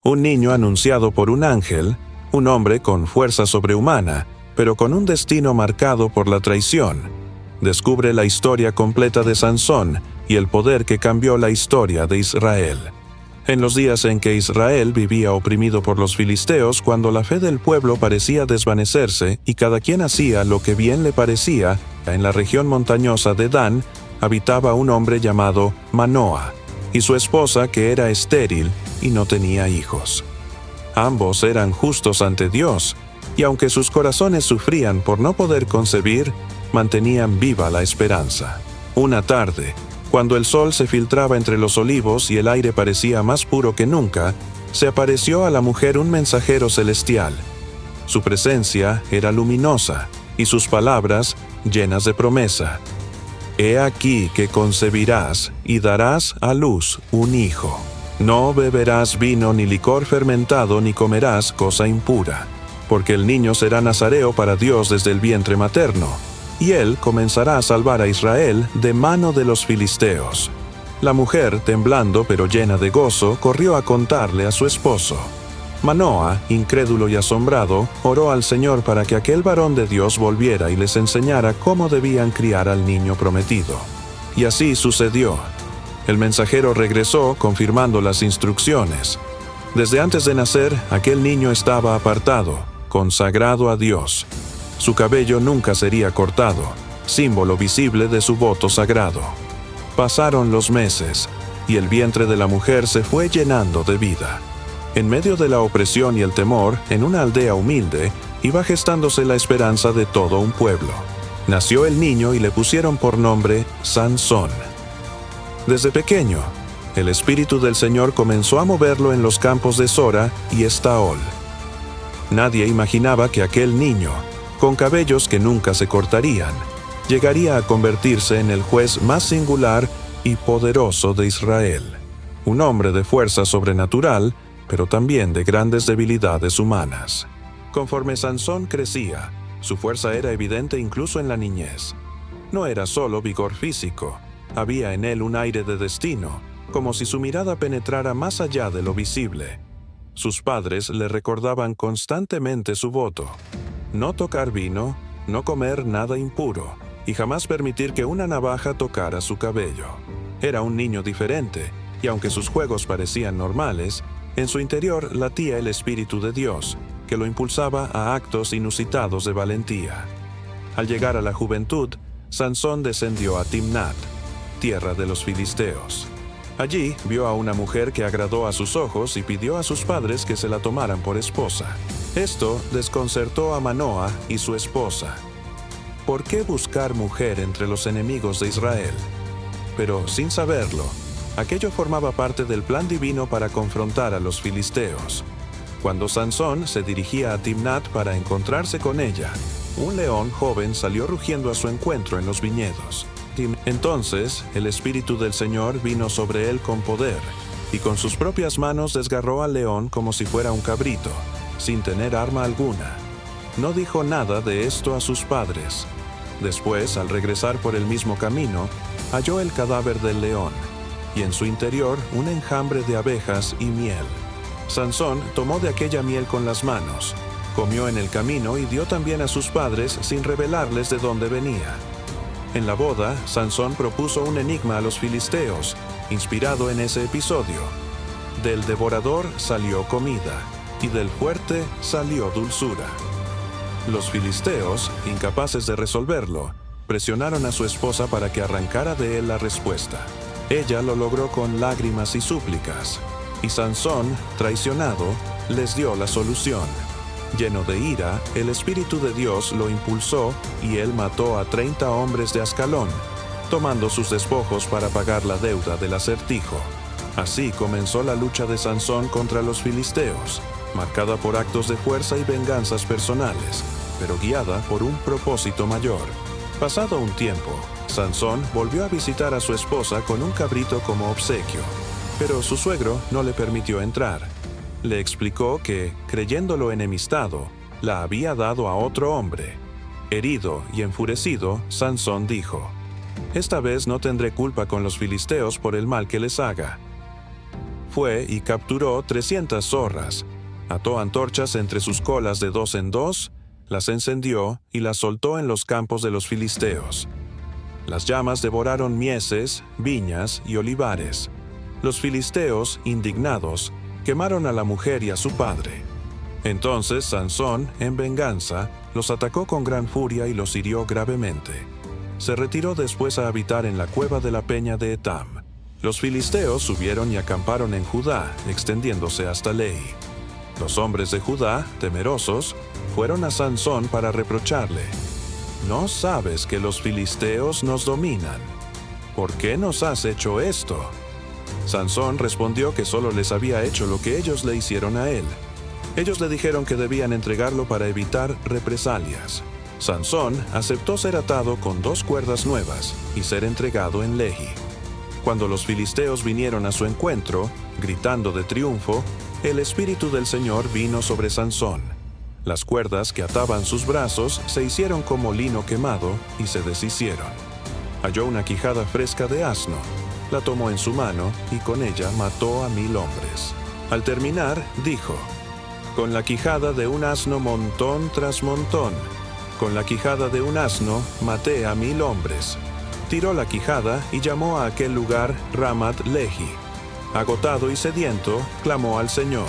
Un niño anunciado por un ángel, un hombre con fuerza sobrehumana, pero con un destino marcado por la traición. Descubre la historia completa de Sansón y el poder que cambió la historia de Israel. En los días en que Israel vivía oprimido por los filisteos, cuando la fe del pueblo parecía desvanecerse y cada quien hacía lo que bien le parecía, en la región montañosa de Dan habitaba un hombre llamado Manoa, y su esposa que era estéril y no tenía hijos. Ambos eran justos ante Dios, y aunque sus corazones sufrían por no poder concebir, mantenían viva la esperanza. Una tarde, cuando el sol se filtraba entre los olivos y el aire parecía más puro que nunca, se apareció a la mujer un mensajero celestial. Su presencia era luminosa y sus palabras llenas de promesa. He aquí que concebirás y darás a luz un hijo. No beberás vino ni licor fermentado ni comerás cosa impura, porque el niño será nazareo para Dios desde el vientre materno, y él comenzará a salvar a Israel de mano de los filisteos. La mujer, temblando pero llena de gozo, corrió a contarle a su esposo. Manoa, incrédulo y asombrado, oró al Señor para que aquel varón de Dios volviera y les enseñara cómo debían criar al niño prometido. Y así sucedió. El mensajero regresó confirmando las instrucciones. Desde antes de nacer, aquel niño estaba apartado, consagrado a Dios. Su cabello nunca sería cortado, símbolo visible de su voto sagrado. Pasaron los meses, y el vientre de la mujer se fue llenando de vida. En medio de la opresión y el temor, en una aldea humilde, iba gestándose la esperanza de todo un pueblo. Nació el niño y le pusieron por nombre Sansón. Desde pequeño, el Espíritu del Señor comenzó a moverlo en los campos de Sora y Estaol. Nadie imaginaba que aquel niño, con cabellos que nunca se cortarían, llegaría a convertirse en el juez más singular y poderoso de Israel. Un hombre de fuerza sobrenatural, pero también de grandes debilidades humanas. Conforme Sansón crecía, su fuerza era evidente incluso en la niñez. No era solo vigor físico, había en él un aire de destino, como si su mirada penetrara más allá de lo visible. Sus padres le recordaban constantemente su voto: no tocar vino, no comer nada impuro, y jamás permitir que una navaja tocara su cabello. Era un niño diferente, y aunque sus juegos parecían normales, en su interior latía el Espíritu de Dios, que lo impulsaba a actos inusitados de valentía. Al llegar a la juventud, Sansón descendió a Timnat, tierra de los filisteos. Allí vio a una mujer que agradó a sus ojos y pidió a sus padres que se la tomaran por esposa. Esto desconcertó a Manoa y su esposa. ¿Por qué buscar mujer entre los enemigos de Israel? Pero sin saberlo, aquello formaba parte del plan divino para confrontar a los filisteos. Cuando Sansón se dirigía a Timnat para encontrarse con ella, un león joven salió rugiendo a su encuentro en los viñedos. Entonces el Espíritu del Señor vino sobre él con poder, y con sus propias manos desgarró al león como si fuera un cabrito, sin tener arma alguna. No dijo nada de esto a sus padres. Después, al regresar por el mismo camino, halló el cadáver del león, y en su interior un enjambre de abejas y miel. Sansón tomó de aquella miel con las manos, comió en el camino y dio también a sus padres sin revelarles de dónde venía. En la boda, Sansón propuso un enigma a los filisteos, inspirado en ese episodio. Del devorador salió comida, y del fuerte salió dulzura. Los filisteos, incapaces de resolverlo, presionaron a su esposa para que arrancara de él la respuesta. Ella lo logró con lágrimas y súplicas, y Sansón, traicionado, les dio la solución. Lleno de ira, el Espíritu de Dios lo impulsó y él mató a 30 hombres de Ascalón, tomando sus despojos para pagar la deuda del acertijo. Así comenzó la lucha de Sansón contra los filisteos, marcada por actos de fuerza y venganzas personales, pero guiada por un propósito mayor. Pasado un tiempo, Sansón volvió a visitar a su esposa con un cabrito como obsequio, pero su suegro no le permitió entrar. Le explicó que, creyéndolo enemistado, la había dado a otro hombre. Herido y enfurecido, Sansón dijo: «Esta vez no tendré culpa con los filisteos por el mal que les haga». fue y capturó 300 zorras, ató antorchas entre sus colas de 2 en 2, las encendió y las soltó en los campos de los filisteos. Las llamas devoraron mieses, viñas y olivares. Los filisteos, indignados, quemaron a la mujer y a su padre. Entonces Sansón, en venganza, los atacó con gran furia y los hirió gravemente. Se retiró después a habitar en la cueva de la peña de Etam. Los filisteos subieron y acamparon en Judá, extendiéndose hasta Lehi. Los hombres de Judá, temerosos, fueron a Sansón para reprocharle: ¿No sabes que los filisteos nos dominan? ¿Por qué nos has hecho esto? Sansón respondió que solo les había hecho lo que ellos le hicieron a él. Ellos le dijeron que debían entregarlo para evitar represalias. Sansón aceptó ser atado con 2 cuerdas nuevas y ser entregado en Lehi. Cuando los filisteos vinieron a su encuentro, gritando de triunfo, el Espíritu del Señor vino sobre Sansón. Las cuerdas que ataban sus brazos se hicieron como lino quemado y se deshicieron. Halló una quijada fresca de asno, la tomó en su mano y con ella mató a 1000 hombres. Al terminar, dijo: con la quijada de un asno montón tras montón, con la quijada de un asno maté a 1000 hombres. Tiró la quijada y llamó a aquel lugar Ramat Lehi. Agotado y sediento, clamó al Señor: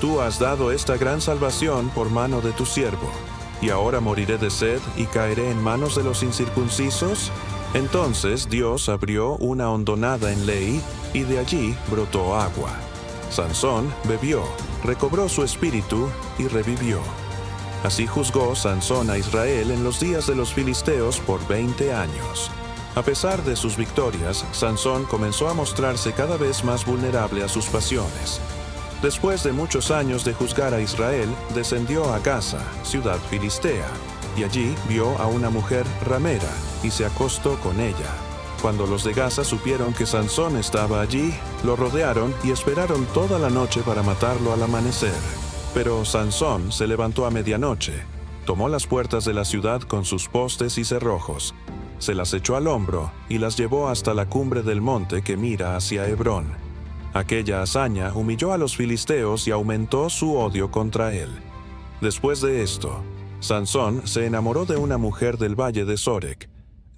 Tú has dado esta gran salvación por mano de tu siervo, ¿y ahora moriré de sed y caeré en manos de los incircuncisos? Entonces Dios abrió una hondonada en Lehi, y de allí brotó agua. Sansón bebió, recobró su espíritu y revivió. Así juzgó Sansón a Israel en los días de los filisteos por 20 años. A pesar de sus victorias, Sansón comenzó a mostrarse cada vez más vulnerable a sus pasiones. Después de muchos años de juzgar a Israel, descendió a Gaza, ciudad filistea, y allí vio a una mujer ramera y se acostó con ella. Cuando los de Gaza supieron que Sansón estaba allí, lo rodearon y esperaron toda la noche para matarlo al amanecer. Pero Sansón se levantó a medianoche, tomó las puertas de la ciudad con sus postes y cerrojos, se las echó al hombro y las llevó hasta la cumbre del monte que mira hacia Hebrón. Aquella hazaña humilló a los filisteos y aumentó su odio contra él. Después de esto, Sansón se enamoró de una mujer del valle de Sorek,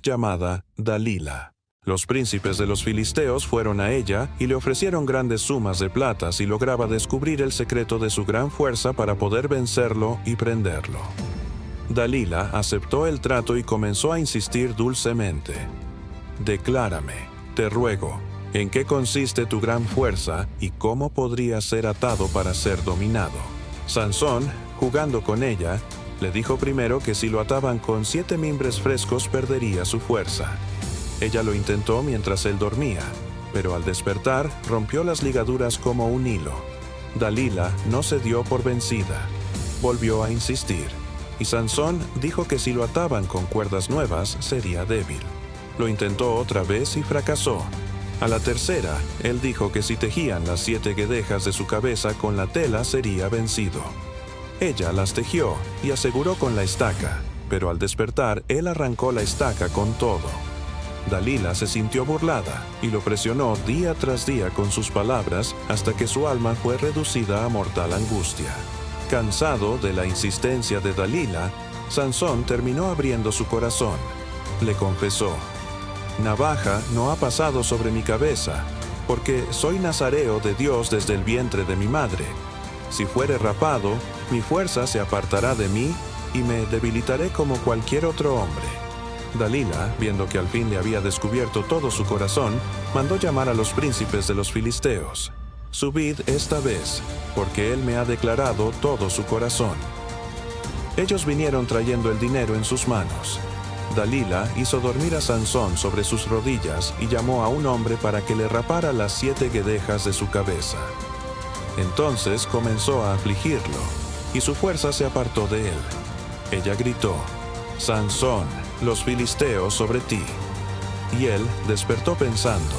llamada Dalila. Los príncipes de los filisteos fueron a ella y le ofrecieron grandes sumas de plata si lograba descubrir el secreto de su gran fuerza para poder vencerlo y prenderlo. Dalila aceptó el trato y comenzó a insistir dulcemente: «Declárame, te ruego, ¿en qué consiste tu gran fuerza y cómo podría ser atado para ser dominado?» Sansón, jugando con ella, le dijo primero que si lo ataban con 7 mimbres frescos perdería su fuerza. Ella lo intentó mientras él dormía, pero al despertar rompió las ligaduras como un hilo. Dalila no se dio por vencida. Volvió a insistir, y Sansón dijo que si lo ataban con cuerdas nuevas sería débil. Lo intentó otra vez y fracasó. A la tercera, él dijo que si tejían las 7 guedejas de su cabeza con la tela sería vencido. Ella las tejió y aseguró con la estaca, pero al despertar él arrancó la estaca con todo. Dalila se sintió burlada y lo presionó día tras día con sus palabras hasta que su alma fue reducida a mortal angustia. Cansado de la insistencia de Dalila, Sansón terminó abriendo su corazón. Le confesó: «Navaja no ha pasado sobre mi cabeza, porque soy nazareo de Dios desde el vientre de mi madre. Si fuere rapado, mi fuerza se apartará de mí y me debilitaré como cualquier otro hombre». Dalila, viendo que al fin le había descubierto todo su corazón, mandó llamar a los príncipes de los filisteos. «Subid esta vez, porque él me ha declarado todo su corazón». Ellos vinieron trayendo el dinero en sus manos. Dalila hizo dormir a Sansón sobre sus rodillas y llamó a un hombre para que le rapara las 7 guedejas de su cabeza. Entonces comenzó a afligirlo, y su fuerza se apartó de él. Ella gritó: «Sansón, los filisteos sobre ti». Y él despertó pensando: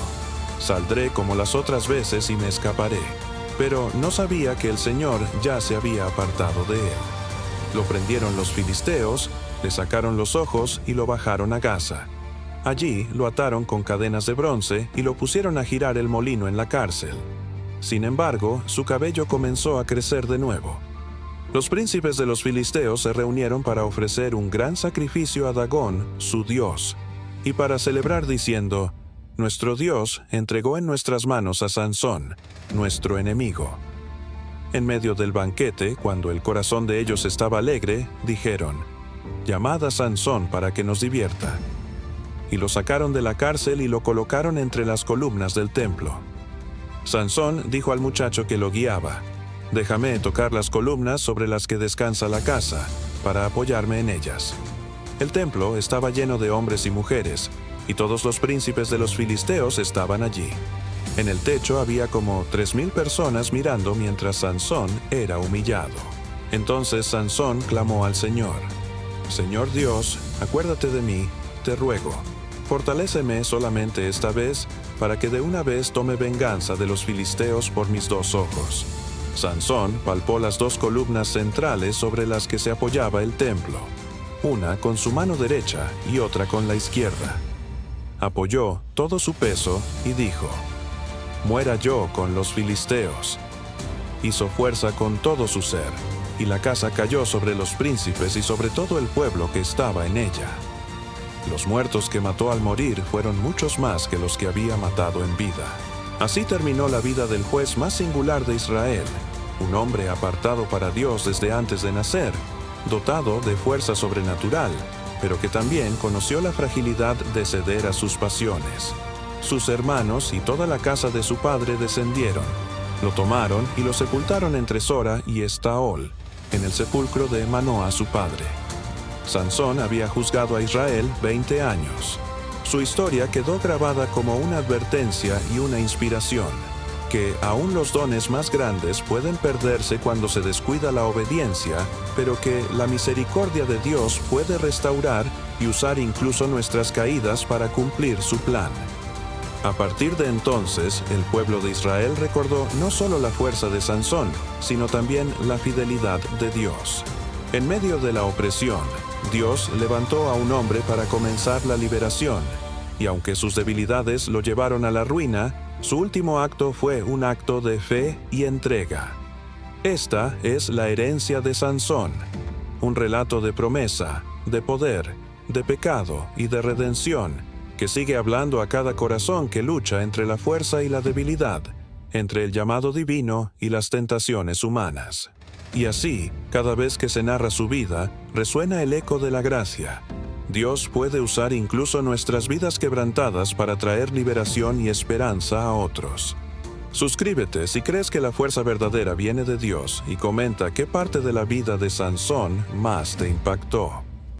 «Saldré como las otras veces y me escaparé». Pero no sabía que el Señor ya se había apartado de él. Lo prendieron los filisteos, le sacaron los ojos y lo bajaron a Gaza. Allí lo ataron con cadenas de bronce y lo pusieron a girar el molino en la cárcel. Sin embargo, su cabello comenzó a crecer de nuevo. Los príncipes de los filisteos se reunieron para ofrecer un gran sacrificio a Dagón, su dios, y para celebrar diciendo: «Nuestro Dios entregó en nuestras manos a Sansón, nuestro enemigo». En medio del banquete, cuando el corazón de ellos estaba alegre, dijeron: «Llamad a Sansón para que nos divierta». Y lo sacaron de la cárcel y lo colocaron entre las columnas del templo. Sansón dijo al muchacho que lo guiaba: «Déjame tocar las columnas sobre las que descansa la casa, para apoyarme en ellas». El templo estaba lleno de hombres y mujeres, y todos los príncipes de los filisteos estaban allí. En el techo había como 3,000 personas mirando mientras Sansón era humillado. Entonces Sansón clamó al Señor: «Señor Dios, acuérdate de mí, te ruego. Fortaléceme solamente esta vez, para que de una vez tome venganza de los filisteos por mis 2 ojos». Sansón palpó las 2 columnas centrales sobre las que se apoyaba el templo, una con su mano derecha y otra con la izquierda. Apoyó todo su peso y dijo: «Muera yo con los filisteos». Hizo fuerza con todo su ser, y la casa cayó sobre los príncipes y sobre todo el pueblo que estaba en ella. Los muertos que mató al morir fueron muchos más que los que había matado en vida. Así terminó la vida del juez más singular de Israel, un hombre apartado para Dios desde antes de nacer, dotado de fuerza sobrenatural, pero que también conoció la fragilidad de ceder a sus pasiones. Sus hermanos y toda la casa de su padre descendieron, lo tomaron y lo sepultaron entre Sora y Estaol, en el sepulcro de Manoa su padre. Sansón había juzgado a Israel 20 años. Su historia quedó grabada como una advertencia y una inspiración, que aún los dones más grandes pueden perderse cuando se descuida la obediencia, pero que la misericordia de Dios puede restaurar y usar incluso nuestras caídas para cumplir su plan. A partir de entonces, el pueblo de Israel recordó no solo la fuerza de Sansón, sino también la fidelidad de Dios. En medio de la opresión, Dios levantó a un hombre para comenzar la liberación, y aunque sus debilidades lo llevaron a la ruina, su último acto fue un acto de fe y entrega. Esta es la herencia de Sansón, un relato de promesa, de poder, de pecado y de redención, que sigue hablando a cada corazón que lucha entre la fuerza y la debilidad, entre el llamado divino y las tentaciones humanas. Y así, cada vez que se narra su vida, resuena el eco de la gracia. Dios puede usar incluso nuestras vidas quebrantadas para traer liberación y esperanza a otros. Suscríbete si crees que la fuerza verdadera viene de Dios y comenta qué parte de la vida de Sansón más te impactó.